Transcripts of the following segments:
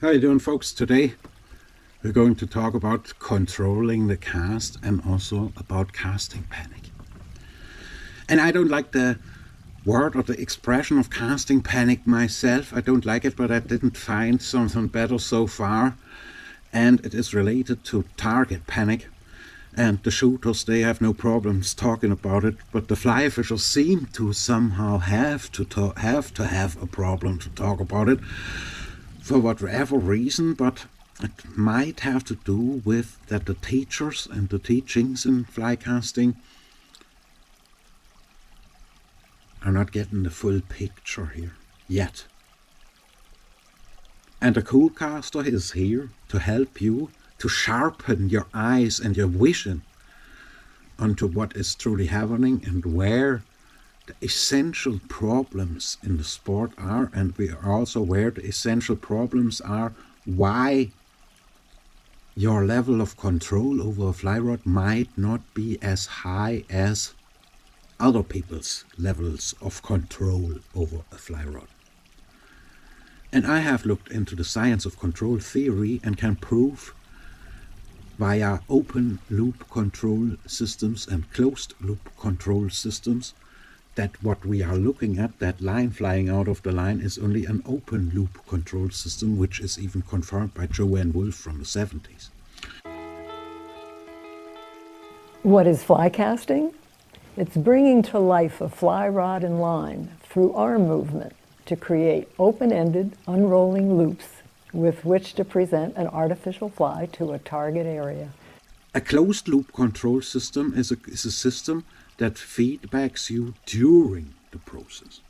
How you doing, folks? Today we're going to talk about controlling the cast and also about casting panic. And I don't like the word or the expression of casting panic myself. I don't like it, but I didn't find something better so far. And it is related to target panic. And the shooters, they have no problems talking about it, but the fly fishers seem to somehow have a problem to talk about it. For whatever reason, but it might have to do with that the teachers and the teachings in fly casting are not getting the full picture here yet. And the cool caster is here to help you to sharpen your eyes and your vision onto what is truly happening and where the essential problems in the sport are, and we are also where the essential problems are why your level of control over a fly rod might not be as high as other people's levels of control over a fly rod. And I have looked into the science of control theory and can prove via open loop control systems and closed loop control systems that what we are looking at, that line flying out of the line, is only an open loop control system, which is even confirmed by Joanne Wolf from the 70s. What is fly casting? It's bringing to life a fly rod and line through arm movement to create open-ended, unrolling loops with which to present an artificial fly to a target area. A closed loop control system is a system that feedbacks you during the process.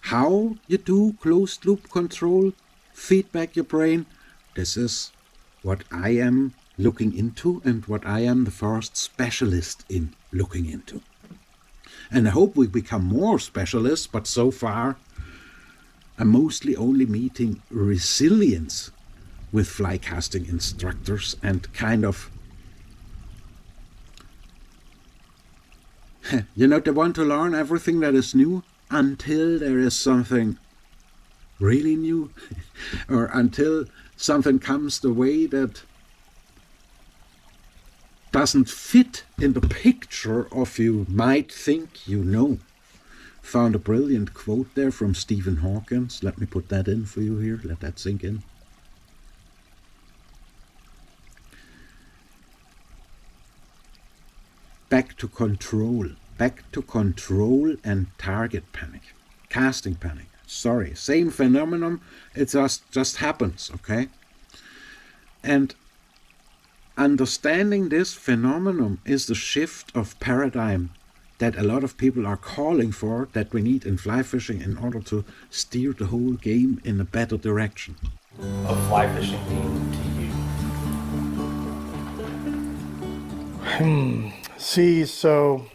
How you do closed loop control, feedback your brain, this is what I am looking into and what I am the first specialist in looking into. And I hope we become more specialists, but so far I'm mostly only meeting resilience with fly casting instructors and kind of, they want to learn everything that is new until there is something really new or until something comes the way that doesn't fit in the picture of you might think you know. Found a brilliant quote there from Stephen Hawking. Let me put that in for you here. Let that sink in. Back to control and target panic, casting panic. Sorry, same phenomenon, it just happens, okay? And understanding this phenomenon is the shift of paradigm that a lot of people are calling for, that we need in fly fishing in order to steer the whole game in a better direction. A fly fishing team to you? See, so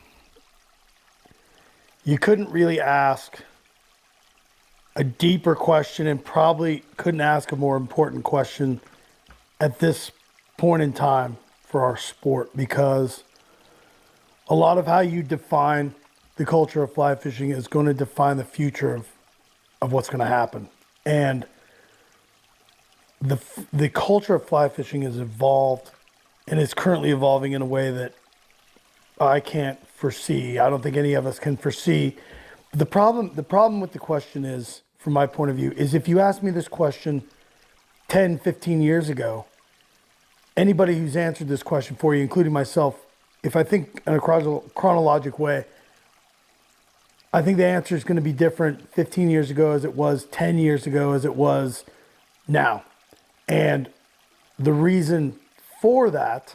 you couldn't really ask a deeper question and probably couldn't ask a more important question at this point in time for our sport, because a lot of how you define the culture of fly fishing is going to define the future of what's going to happen. And the culture of fly fishing has evolved and is currently evolving in a way that I can't foresee. I don't think any of us can foresee. The problem with the question is, from my point of view, is if you asked me this question 10, 15 years ago, anybody who's answered this question for you, including myself, if I think in a chronologic way, I think the answer is going to be different 15 years ago as it was 10 years ago as it was now. And the reason for that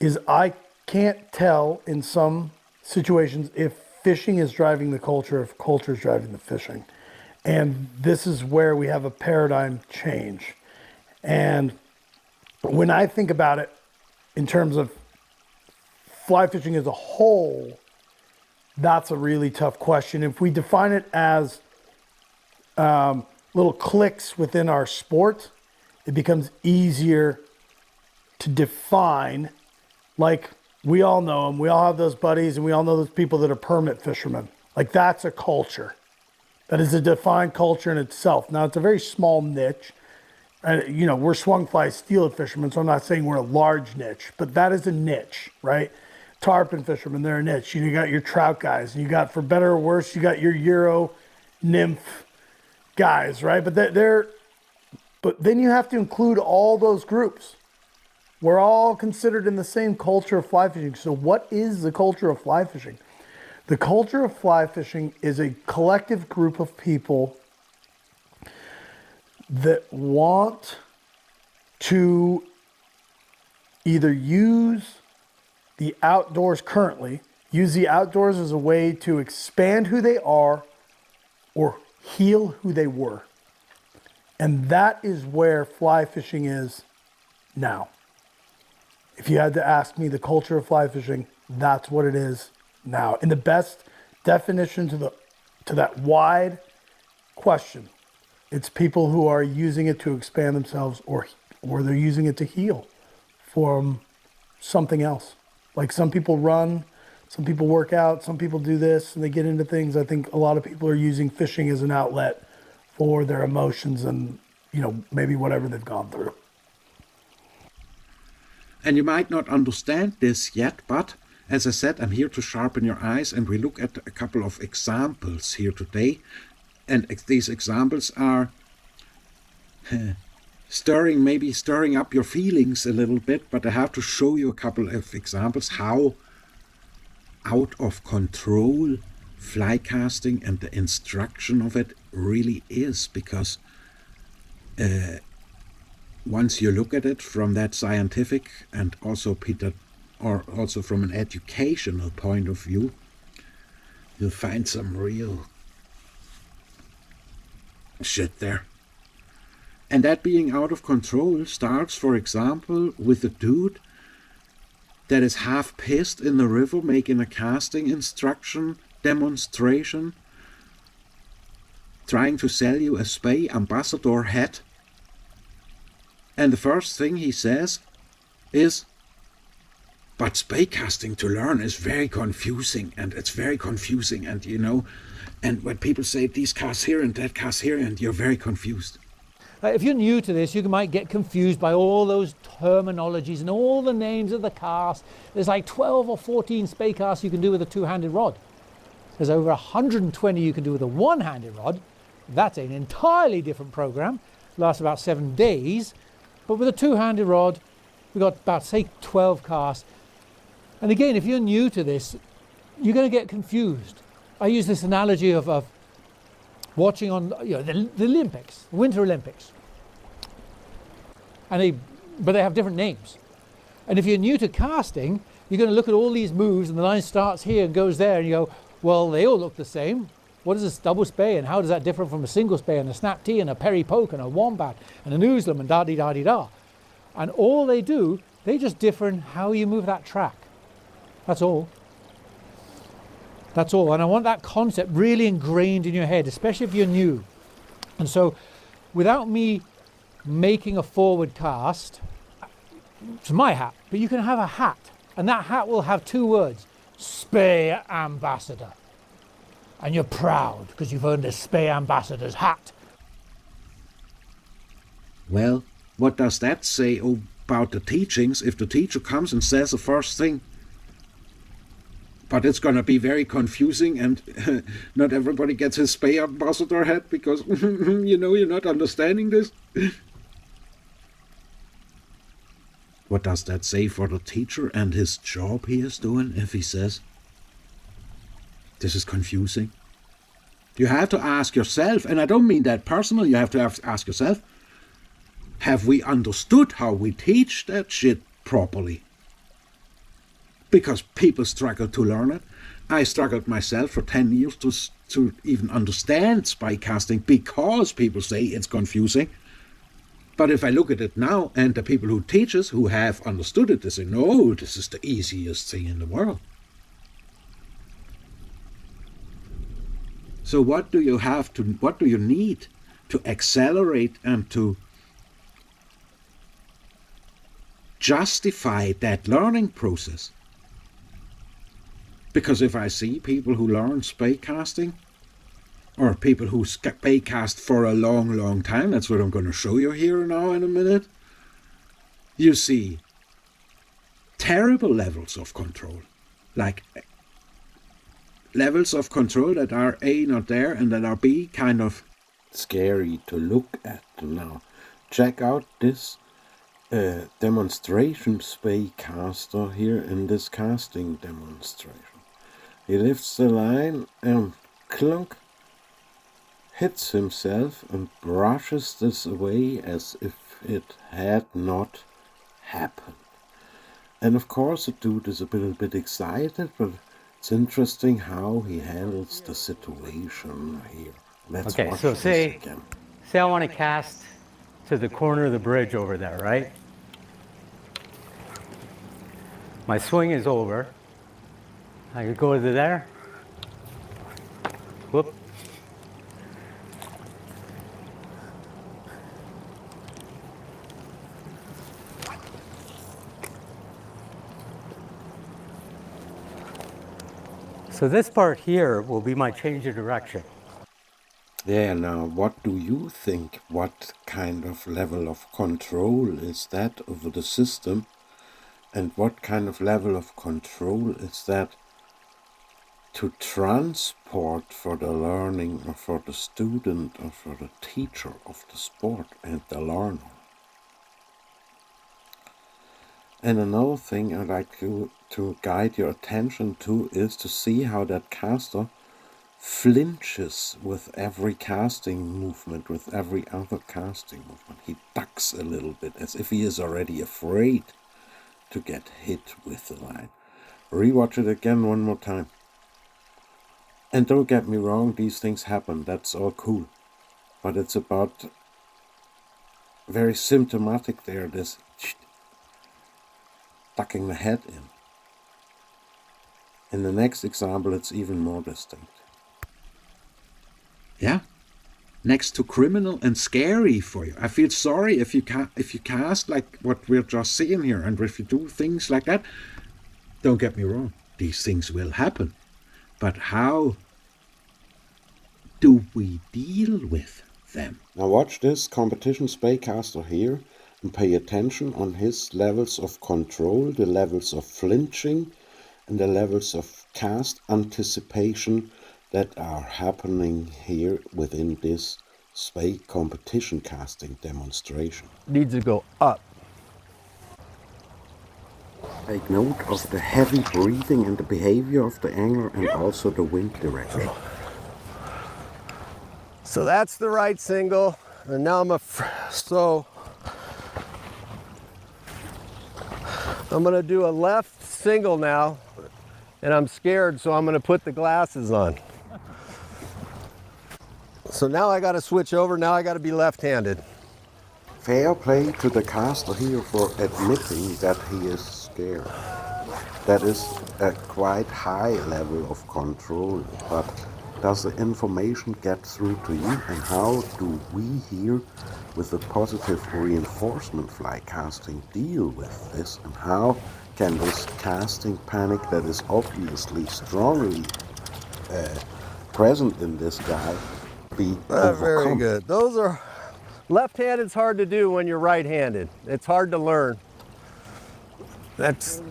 is I can't tell in some situations if fishing is driving the culture, if culture is driving the fishing. And this is where we have a paradigm change. And when I think about it in terms of fly fishing as a whole, that's a really tough question. If we define it as little cliques within our sport, it becomes easier to define. Like, we all know them. We all have those buddies, and we all know those people that are permit fishermen. Like, that's a culture. That is a defined culture in itself. Now, it's a very small niche. You know, we're swung fly steelhead fishermen, so I'm not saying we're a large niche, but that is a niche, right? Tarpon fishermen, they're a niche. You got your trout guys, and you got, for better or worse, you got your Euro nymph guys, right? But but then you have to include all those groups. We're all considered in the same culture of fly fishing. So what is the culture of fly fishing? The culture of fly fishing is a collective group of people that want to either use the outdoors currently, use the outdoors as a way to expand who they are or heal who they were. And that is where fly fishing is now. If you had to ask me the culture of fly fishing, that's what it is now. And the best definition to that wide question, it's people who are using it to expand themselves or they're using it to heal from something else. Like some people run, some people work out, some people do this and they get into things. I think a lot of people are using fishing as an outlet for their emotions and, you know, maybe whatever they've gone through. And you might not understand this yet, but as I said, I'm here to sharpen your eyes, and we look at a couple of examples here today. And these examples are stirring up your feelings a little bit, but I have to show you a couple of examples how out of control fly casting and the instruction of it really is, because once you look at it from that scientific and also also from an educational point of view, you'll find some real shit there. And that being out of control starts, for example, with a dude that is half pissed in the river making a casting instruction demonstration, trying to sell you a Spey ambassador hat. And the first thing he says is, but Speycasting to learn is very confusing, and it's very confusing, and you know, and when people say these casts here and that cast here, and you're very confused. If you're new to this, you might get confused by all those terminologies and all the names of the cast. There's like 12 or 14 Spey casts you can do with a two-handed rod. There's over 120 you can do with a one-handed rod. That's an entirely different program. Lasts about 7 days. But with a two-handed rod, we've got about, say, 12 casts. And again, if you're new to this, you're going to get confused. I use this analogy of watching on the Olympics, the Winter Olympics. But they have different names. And if you're new to casting, you're going to look at all these moves and the line starts here and goes there and you go, well, they all look the same. What is this double Spey and how does that differ from a single Spey and a snap T and a Perry poke and a wombat and an oozlem and da-dee-da-dee-da? And all they do, they just differ in how you move that track. That's all. That's all. And I want that concept really ingrained in your head, especially if you're new. And so without me making a forward cast, it's my hat, but you can have a hat. And that hat will have 2 words, Spey Ambassador. And you're proud because you've earned a Spey Ambassador's hat. Well, what does that say about the teachings if the teacher comes and says the first thing? But it's going to be very confusing and not everybody gets his Spey Ambassador hat because, you know, you're not understanding this. What does that say for the teacher and his job he is doing if he says, this is confusing? You have to ask yourself, and I don't mean that personal, you have to ask yourself, have we understood how we teach that shit properly? Because people struggle to learn it. I struggled myself for 10 years to even understand Speycasting because people say it's confusing. But if I look at it now, and the people who teach us, who have understood it, they say, no, this is the easiest thing in the world. So what do you need to accelerate and to justify that learning process? Because if I see people who learn Speycasting or people who speycast for a long, long time. That's what I'm going to show you here now in a minute. You see terrible levels of control, like levels of control that are A, not there, and that are B, kind of scary to look at. Now, check out this demonstration Speycaster here in this casting demonstration. He lifts the line and clunk, hits himself and brushes this away as if it had not happened. And of course the dude is a little bit excited, but it's interesting how he handles the situation here. Let's watch this again. Say I want to cast to the corner of the bridge over there, right? My swing is over. I could go to there. Whoop. So this part here will be my change of direction. Yeah, now what do you think? What kind of level of control is that over the system? And what kind of level of control is that to transport for the learning or for the student or for the teacher of the sport and the learner? And another thing I'd like to guide your attention to is to see how that caster flinches with every casting movement, with every other casting movement. He ducks a little bit as if he is already afraid to get hit with the line. Rewatch it again one more time. And don't get me wrong, these things happen, that's all cool. But it's about very symptomatic there, this ducking the head in. In the next example, it's even more distinct. Yeah, next to criminal and scary for you. I feel sorry if you cast like what we're just seeing here, and if you do things like that. Don't get me wrong, these things will happen. But how do we deal with them? Now watch this competition Speycaster here and pay attention on his levels of control, the levels of flinching, and the levels of cast anticipation that are happening here within this Spey competition casting demonstration. Needs to go up. Take note of the heavy breathing and the behavior of the angler, and also the wind direction. So that's the right single, and now so I'm gonna do a left single now, and I'm scared, so I'm gonna put the glasses on. So now I gotta switch over, now I gotta be left-handed. Fair play to the caster here for admitting that he is scared. That is a quite high level of control, but does the information get through to you? And how do we here with the positive reinforcement fly casting deal with this? And how can this casting panic that is obviously strongly present in this guy be overcome? Very good. Those are left-handed. It's hard to do when you're right-handed. It's hard to learn. That's.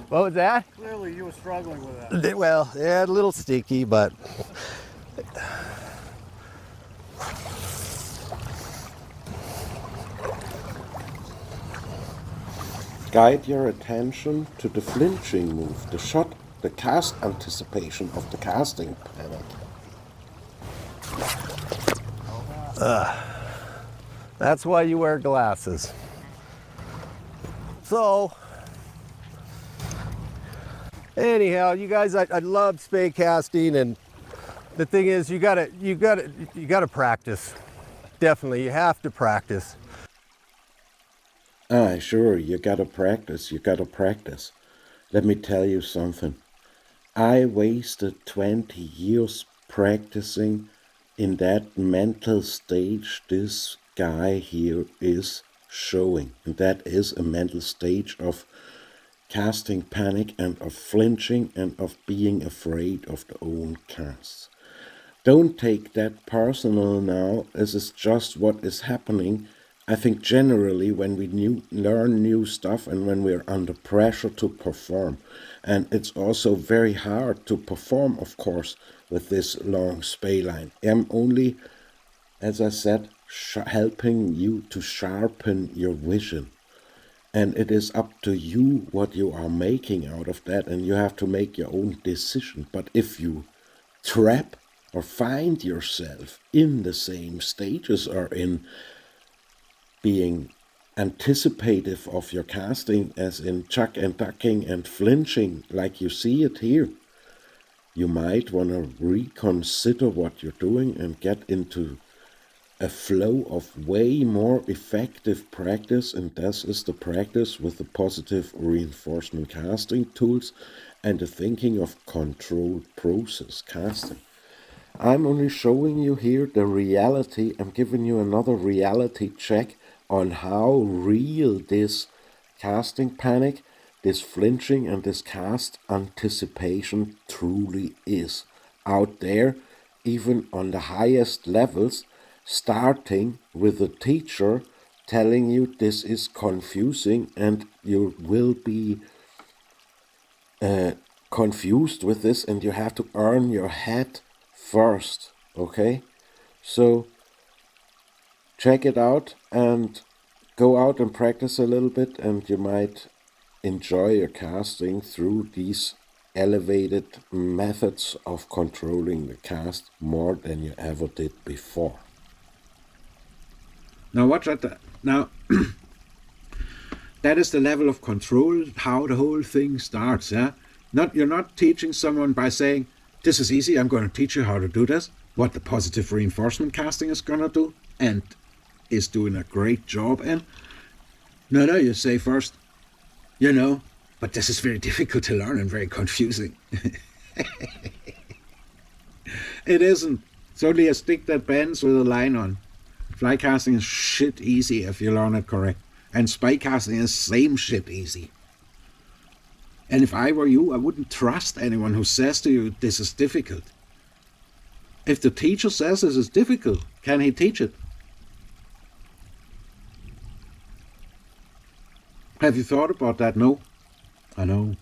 What was that? Clearly you were struggling with that. Well, yeah, a little sticky, but. Guide your attention to the flinching move, the shot, the cast anticipation of the casting panic. That's why you wear glasses. So, anyhow, you guys, I love Speycasting, and the thing is, you gotta practice. Definitely, you have to practice. Sure, you gotta practice. Let me tell you something. I wasted 20 years practicing in that mental stage this guy here is showing. And that is a mental stage of casting panic and of flinching and of being afraid of the own casts. Don't take that personal now. This is just what is happening. I think generally when we learn new stuff and when we're under pressure to perform. And it's also very hard to perform, of course, with this long spey line. I'm only, as I said, helping you to sharpen your vision. And it is up to you what you are making out of that, and you have to make your own decision. But if you trap or find yourself in the same stages or in being anticipative of your casting, as in chuck and ducking and flinching, like you see it here, you might want to reconsider what you're doing and get into a flow of way more effective practice, and this is the practice with the positive reinforcement casting tools and the thinking of controlled process casting. I'm only showing you here the reality. I'm giving you another reality check on how real this casting panic, this flinching and this cast anticipation truly is out there, even on the highest levels, starting with a teacher telling you this is confusing and you will be confused with this and you have to earn your head first, okay? So check it out and go out and practice a little bit, and you might enjoy your casting through these elevated methods of controlling the cast more than you ever did before. Now watch that. Now that is the level of control, how the whole thing starts. Yeah, you're not teaching someone by saying, this is easy, I'm going to teach you how to do this, what the positive reinforcement casting is going to do and is doing a great job in. No, you say first, but this is very difficult to learn and very confusing. It isn't. It's only a stick that bends with a line on. Fly casting is shit easy if you learn it correct. And Speycasting is same shit easy. And if I were you, I wouldn't trust anyone who says to you, this is difficult. If the teacher says this is difficult, can he teach it? Have you thought about that? No. I know.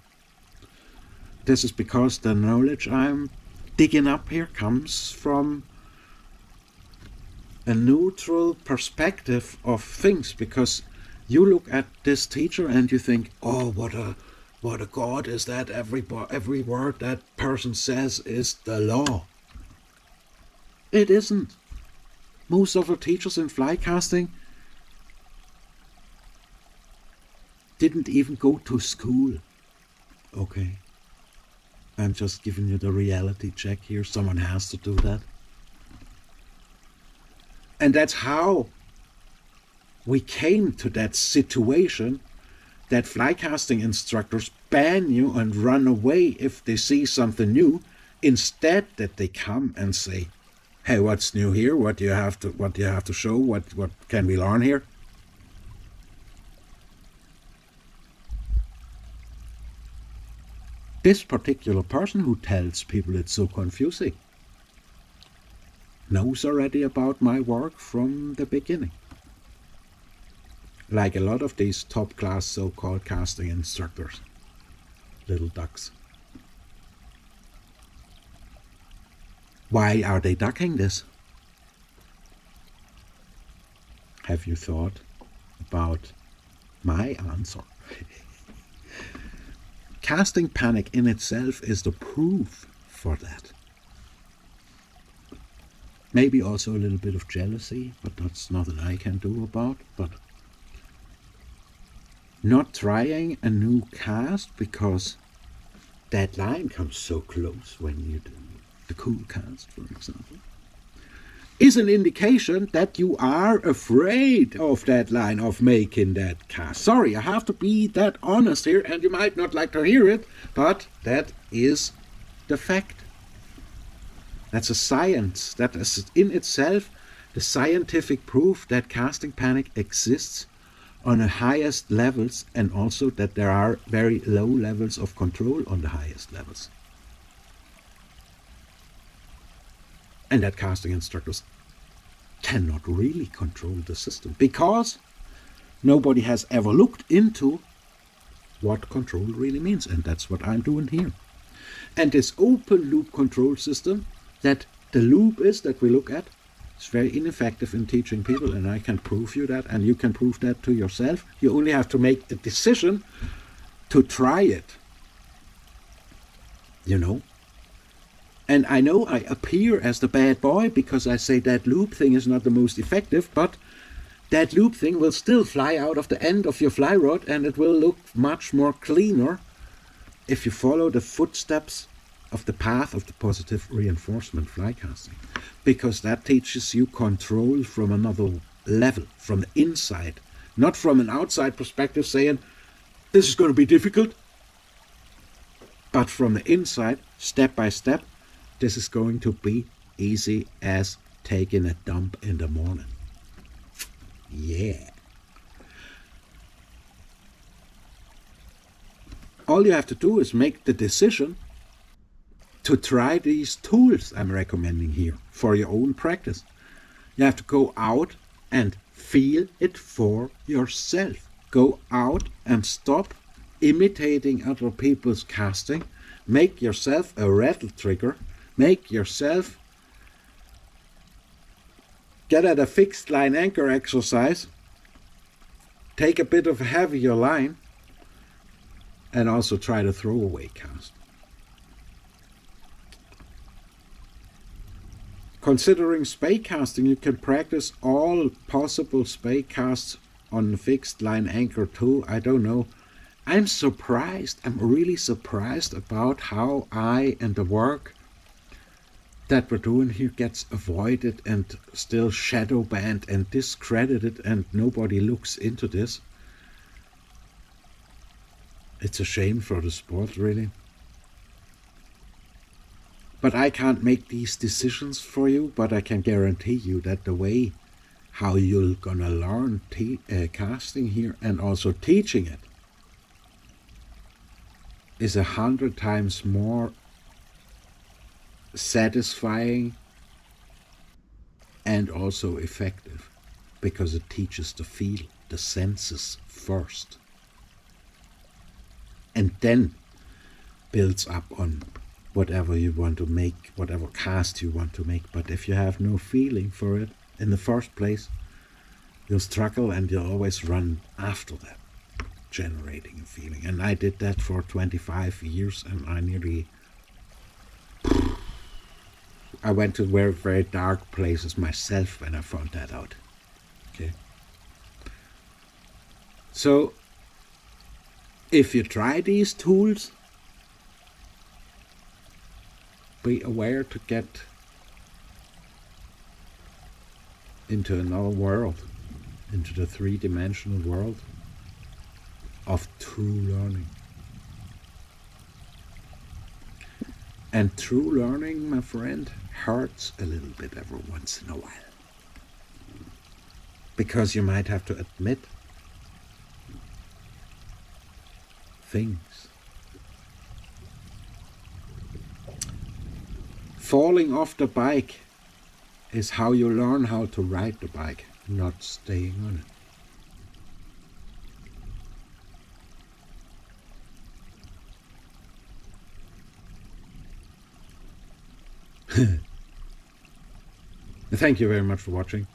This is because the knowledge I'm digging up here comes from a neutral perspective of things, because you look at this teacher and you think, oh, what a god is that, every word that person says is the law. It isn't. Most of the teachers in fly casting didn't even go to school. Okay. I'm just giving you the reality check here. Someone has to do that. And that's how we came to that situation that fly casting instructors ban you and run away if they see something new, instead that they come and say, hey, what's new here? What do you have to show? What can we learn here? This particular person who tells people it's so confusing knows already about my work from the beginning. Like a lot of these top class so-called casting instructors. Little ducks. Why are they ducking this? Have you thought about my answer? Casting panic in itself is the proof for that. Maybe also a little bit of jealousy, but that's nothing I can do about. But not trying a new cast because that line comes so close when you do the cool cast, for example, is an indication that you are afraid of that line, of making that cast. Sorry, I have to be that honest here, and you might not like to hear it, but that is the fact. That's a science. That is in itself the scientific proof that casting panic exists on the highest levels, and also that there are very low levels of control on the highest levels. And that casting instructors cannot really control the system because nobody has ever looked into what control really means. And that's what I'm doing here. And this open loop control system that the loop is that we look at, it's very ineffective in teaching people, and I can prove you that, and you can prove that to yourself. You only have to make a decision to try it. You know? And I know I appear as the bad boy because I say that loop thing is not the most effective, but that loop thing will still fly out of the end of your fly rod, and it will look much more cleaner if you follow the footsteps of the path of the positive reinforcement fly casting, because that teaches you control from another level, from the inside, not from an outside perspective saying this is going to be difficult, but from the inside, step by step, this is going to be easy as taking a dump in the morning. Yeah. All you have to do is make the decision to try these tools I'm recommending here for your own practice. You have to go out and feel it for yourself. Go out and stop imitating other people's casting. Make yourself a rattle trigger. Make yourself get at a fixed line anchor exercise. Take a bit of a heavier line and also try to throw away cast. Considering Speycasting, you can practice all possible Spey casts on fixed line anchor too. I don't know. I'm surprised. I'm really surprised about how I and the work that we're doing here gets avoided and still shadow banned and discredited, and nobody looks into this. It's a shame for the sport, really. But I can't make these decisions for you, but I can guarantee you that the way how you're gonna learn casting here and also teaching it is 100 times more satisfying and also effective, because it teaches the feel, the senses first, and then builds up on whatever you want to make, whatever cast you want to make. But if you have no feeling for it in the first place, you'll struggle and you'll always run after that, generating a feeling. And I did that for 25 years, and I went to very, very dark places myself when I found that out. Okay. So if you try these tools, be aware to get into another world, into the three-dimensional world of true learning. And true learning, my friend, hurts a little bit every once in a while, because you might have to admit things. Falling off the bike is how you learn how to ride the bike, not staying on it. Thank you very much for watching.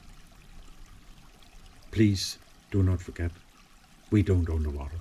Please do not forget, we don't own the water.